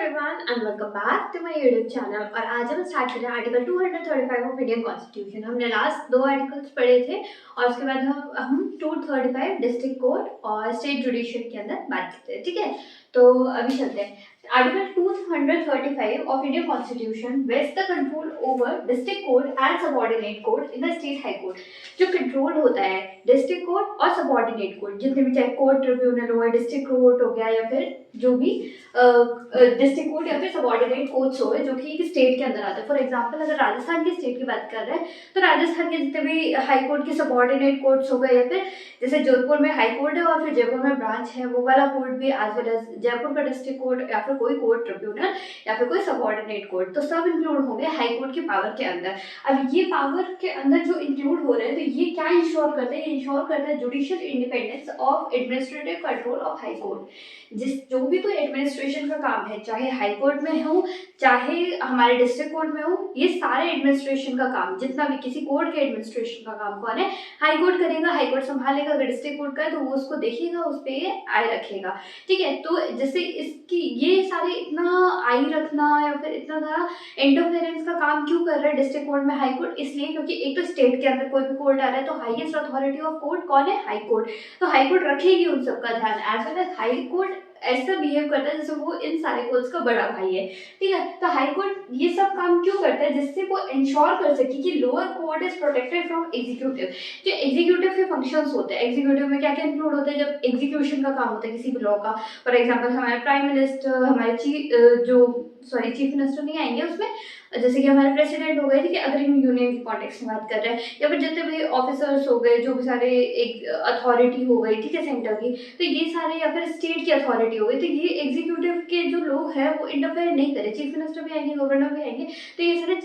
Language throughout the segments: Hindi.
Everyone and welcome back to my YouTube channel. और आज हम स्टार्ट कर रहे हैं आर्टिकल 235 ऑफ इंडियन कॉन्स्टिट्यूशन। हमने लास्ट दो आर्टिकल्स पढ़े थे और उसके बाद हम 235 डिस्ट्रिक्ट कोर्ट और स्टेट जुडिशियल के अंदर बात करते हैं। ठीक है, तो अभी चलते हैं। Article 235 of Indian constitution vest the control over district court and subordinate court in the state high court. जो कंट्रोल होता है डिस्ट्रिक्ट कोर्ट और सबऑर्डिनेट कोर्ट, जितने भी चाहे कोर्ट ट्रिब्यूनल हो, डिस्ट्रिक्ट कोर्ट हो गया या फिर जो भी डिस्ट्रिक्ट कोर्ट या फिर सबऑर्डिनेट कोर्ट्स हो जो कि एक स्टेट के अंदर आते हैं। फॉर एग्जांपल अगर राजस्थान के स्टेट की बात कर रहे हैं तो राजस्थान के जितने भी हाई कोर्ट के सबऑर्डिनेट कोर्ट्स हो गए, या फिर जैसे जोधपुर में हाई कोर्ट है और फिर जयपुर में ब्रांच है, वो वाला कोर्ट भी, एज वेल एज जयपुर का डिस्ट्रिक्ट कोर्ट या फिर कोई कोर्ट ट्रिब्यूनल या फिर कोई सबऑर्डिनेट कोर्ट, तो सब इंक्लूड होंगे हाई कोर्ट की पावर के अंदर। अब ये पावर के अंदर जो इंक्लूड हो रहे हैं तो ये क्या इंश्योर करते हैं? इंश्योर करते हैं judicial independence of administrative control of high court. जो भी कोई एडमिनिस्ट्रेशन का काम है, चाहे हाई कोर्ट में हो चाहे हमारे डिस्ट्रिक्ट कोर्ट में हो, ये सारे एडमिनिस्ट्रेशन का काम, जितना भी किसी कोर्ट के एडमिनिस्ट्रेशन का काम कौन है? हाई कोर्ट करेगा, हाई कोर्ट संभालेगा। अगर डिस्ट्रिक्ट कोर्ट का है तो वो उसको देखेगा, उस पर ये आई रखेगा। ठीक है, तो जैसे इसकी ये सारे इतना आई रखना या फिर इतना सारा इंटरफेरेंस का काम क्यों कर रहा है डिस्ट्रिक्ट कोर्ट में हाई कोर्ट? इसलिए क्योंकि एक तो स्टेट के अंदर कोई भी कोर्ट आ रहा है तो हाईएस्ट अथॉरिटी ऑफ कोर्ट कौन है? High court. तो हाई कोर्ट रखेगी उन सबका ध्यान, as well as high court ऐसा बिहेव करता है जैसे वो इन सारे कोर्ट्स का बड़ा भाई है। ठीक है, तो हाई कोर्ट ये सब काम क्यों करता है? जिससे वो इंश्योर कर सके कि lower court is protected from executive. जो एग्जीक्यूटिव के फंक्शंस होते हैं, एग्जीक्यूटिव में क्या क्या इंक्लूड होते हैं? जब एग्जीक्यूशन का काम होता है किसी भी लॉ का, फॉर एग्जाम्पल हमारे प्राइम मिनिस्टर, हमारे चीफ मिनिस्टर नहीं आएंगे उसमें, जैसे कि हमारे प्रेसिडेंट हो गए। ठीक है, अगर हम यूनियन की कॉन्टेक्स्ट में बात कर रहे हैं, या फिर जितने भी ऑफिसर्स हो गए, जो भी सारे एक अथॉरिटी हो गई, ठीक है, सेंटर की, तो ये सारे, या फिर स्टेट की अथॉरिटी हो गई, तो ये एग्जीक्यूटिव के जो लोग हैं वो इंटरफेयर नहीं करे। चीफ मिनिस्टर भी आएंगे, गवर्नर भी आएंगे, तो ये सारे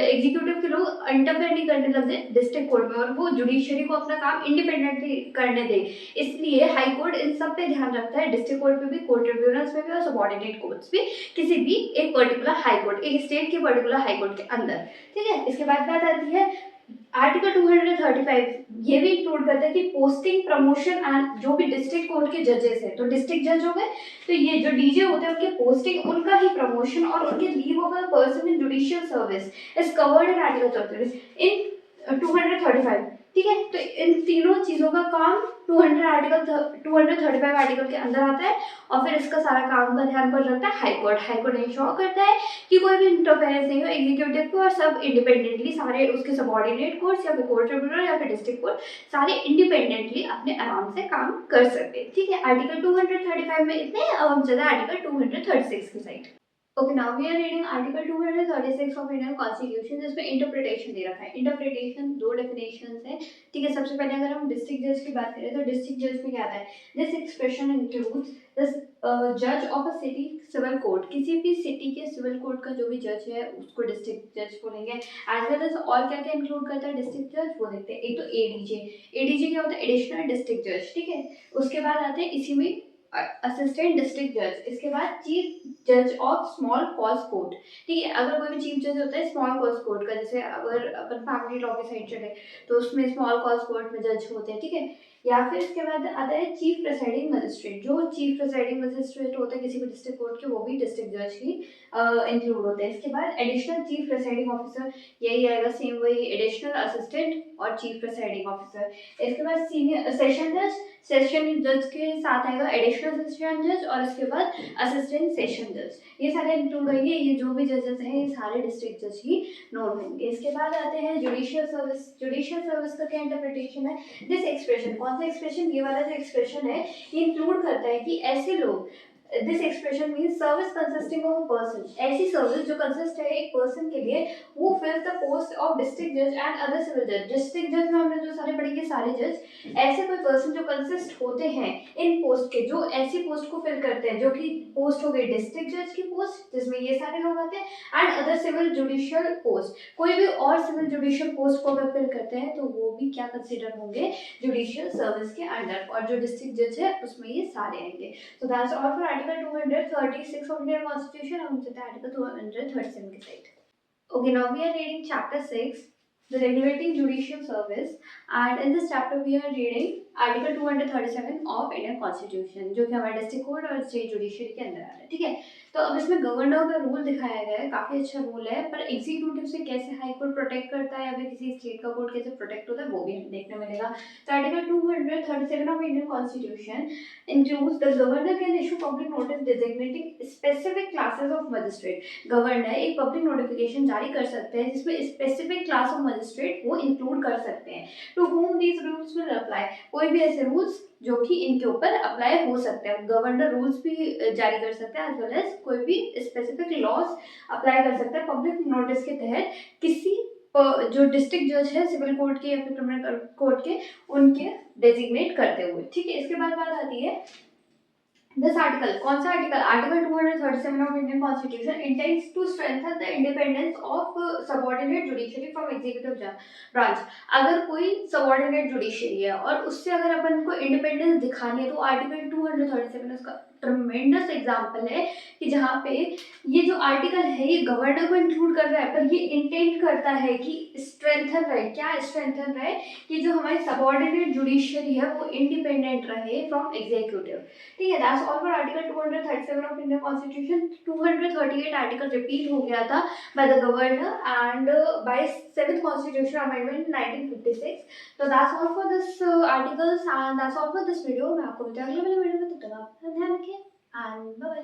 एग्जीक्यूटिव के लोग इंटरफेयर नहीं करने लग जाए डिस्ट्रिक्ट कोर्ट में, और वो जुडिशरी को अपना काम इंडिपेंडेंटली करने दे। इसलिए हाई कोर्ट इन सब पे ध्यान रखता है, डिस्ट्रिक्ट कोर्ट पे भी, कोर्ट ट्रिब्यूनल्स में भी और सबऑर्डिनेट कोर्ट्स भी, किसी भी एक पर्टिकुलर हाई कोर्ट, एक स्टेट के पर्टिकुलर हाई कोर्ट के अंदर। ठीक है, इसके बाद बात आती है आर्टिकल 235 ये भी इंक्लूड करता है कि पोस्टिंग, प्रमोशन एंड जो भी डिस्ट्रिक्ट कोर्ट के जजेस हैं, तो डिस्ट्रिक्ट जज हो गए, तो ये जो डीजे होते हैं उनके पोस्टिंग, उनका ही प्रमोशन और उनके leave of a person in judicial service is covered in article 33 इन 235। ठीक है, तो इन तीनों चीजों का काम 235 आर्टिकल के अंदर आता है, और फिर इसका सारा काम का ध्यान कौन रखता है? High court. High court ensure करता है कि कोई भी इंटरफेरेंस नहीं हो एग्जीक्यूटिव को, और सब इंडिपेंडेंटली, सारे उसके सबऑर्डिनेट कोर्ट्स या फिर कोर्ट ट्रिब्यूनल या फिर डिस्ट्रिक्ट कोर्ट, सारे इंडिपेंडेंटली अपने आराम से काम कर सकते। ठीक है, आर्टिकल 235 में इतने। अब हम चलते हैं आर्टिकल 236 की side. Okay, now we are reading Article 236 of Indian Constitution, जिसमें इंटरप्रिटेशन दे रखा है। इंटरप्रिटेशन दो डेफिनेशंस है। ठीक है, सबसे पहले अगर हम डिस्ट्रिक्ट जज की बात करें तो डिस्ट्रिक्ट जज में क्या आता है? दिस एक्सप्रेशन इंक्लूड्स दिस जज of a city civil court. किसी भी सिटी के सिविल कोर्ट का जो भी जज है उसको डिस्ट्रिक्ट जज बोलेंगे। एज वेल एज और क्या क्या इंक्लूड करता है डिस्ट्रिक्ट जज, वो देखते हैं। एक तो एडीजे। एडीजे क्या होता है? एडिशनल डिस्ट्रिक्ट जज। ठीक है, उसके बाद आते हैं इसी में असिस्टेंट डिस्ट्रिक्ट जज, इसके बाद चीफ जज ऑफ स्मॉल कॉज कोर्ट। ठीक है, अगर कोई भी चीफ जज होता है स्मॉल कॉज कोर्ट का, जैसे अगर अपन फैमिली लॉ के साइड चले तो उसमें स्मॉल कॉज कोर्ट में जज होते हैं। ठीक है, या फिर इसके बाद आता है चीफ प्रिसाइडिंग मजिस्ट्रेट। जो चीफ प्रिसाइडिंग मजिस्ट्रेट होते हैं किसी भी डिस्ट्रिक्ट कोर्ट के, वो भी डिस्ट्रिक्ट जज ही इंक्लूड होते हैं। इसके बाद एडिशनल चीफ प्रिसाइडिंग ऑफिसर, यही आएगा सेम वही, एडिशनल असिस्टेंट और चीफ प्रिसाइडिंग ऑफिसर। इसके बाद सीनियर सेशन जज, सेशन जज के साथ आएगा एडिशनल सेशन जज, और इसके बाद असिस्टेंट सेशन जज। ये सारे इंक्लूड होंगे। ये जो भी जजेस हैं ये सारे डिस्ट्रिक्ट जज ही नोट होंगे। इसके बाद आते हैं जुडिशियल सर्विस। जुडिशियल सर्विस का क्या इंटरप्रिटेशन है? दिस एक्सप्रेशन, कौन सा एक्सप्रेशन? ये वाला जो एक्सप्रेशन है ये इंक्लूड करता है कि ऐसे लोग, this expression means service consisting of a person, ऐसी सर्विस जो कंसिस्ट है एक पर्सन के लिए, वो फिल्स द पोस्ट ऑफ डिस्ट्रिक्ट जज एंड अदर सिविल जज। डिस्ट्रिक्ट जज में हमने जो सारे पढ़ेंगे सारे जज, ऐसे कोई पर्सन जो कंसिस्ट होते हैं इन पोस्ट के, जो ऐसी पोस्ट को फिल करते हैं, जो कि पोस्ट हो गई डिस्ट्रिक्ट जज की पोस्ट जिसमें ये सारे लोग आते हैं, and other civil judicial post. कोई भी और सिविल जुडिशियल पोस्ट को अगर फिल करते हैं तो वो भी क्या कंसिडर होंगे? जुडिशियल सर्विस के अंडर, और जो डिस्ट्रिक्ट जज है उसमें ये सारे आएंगे। So that's all for article 236 of Indian Constitution. हम चलते हैं आर्टिकल 237 की side. Okay, now we are reading chapter 6, the regulating judicial service, and in this chapter we are reading article 237 of Indian Constitution, जो कि हमारे डिस्ट्रिक्ट कोर्ट और स्टेट जुडिशरी के अंदर आ रहा है। ठीक है, तो अब इसमें गवर्नर का रूल दिखाया गया है, काफ़ी अच्छा रूल है, पर एग्जीक्यूटिव से कैसे हाई कोर्ट प्रोटेक्ट करता है या फिर किसी स्टेट का कोर्ट कैसे प्रोटेक्ट होता है वो भी हमें देखने मिलेगा। तो article 237 of Indian constitution includes the governor can issue public notice designating specific classes of magistrate। Governor एक पब्लिक नोटिफिकेशन जारी कर सकते हैं जिसमें स्पेसिफिक क्लास ऑफ मजिस्ट्रेट वो इंक्लूड कर सकते हैं। To whom these rules will apply। कोई भी ऐसे रूल्स जो कि इनके ऊपर अप्लाई हो सकते हैं, गवर्नर रूल्स भी जारी कर सकते हैं एज वेल एज कोई भी स्पेसिफिक लॉज अप्लाई कर सकते हैं पब्लिक नोटिस के तहत किसी जो डिस्ट्रिक्ट जज है सिविल कोर्ट के या फिर क्रिमिनल कोर्ट के उनके डेजिग्नेट करते हुए। ठीक है, इसके बाद बात आती है दिस आर्टिकल, कौन सा article, article 237 of Indian constitution intends to strengthen the independence of subordinate judiciary from executive branch. अगर कोई सबऑर्डिनेट जुडिशरी है और उससे अगर अपन को इंडिपेंडेंस दिखानी है तो आर्टिकल 237 उसका ट्रमेंडस एग्जांपल है कि जहाँ पे ये जो आर्टिकल है ये गवर्नर को इंक्लूड कर रहा है पर ये इंटेंट करता है कि स्ट्रेंथन रहे, क्या स्ट्रेंथन रहे कि जो हमारी सबऑर्डिनेट जुडिशरी है वो इंडिपेंडेंट रहे फ्रॉम एग्जीक्यूटिव। ठीक है, that's all for article 237 of Indian constitution. 238 article repeat हो गया था by the governor and by 7th constitution amendment 1956। तो that's all for this articles and that's all for this video. मैं आपको मिलते हैं अगले वाले वीडियो में, तब तक आप अपना ध्यान रखिए एंड बाय बाय।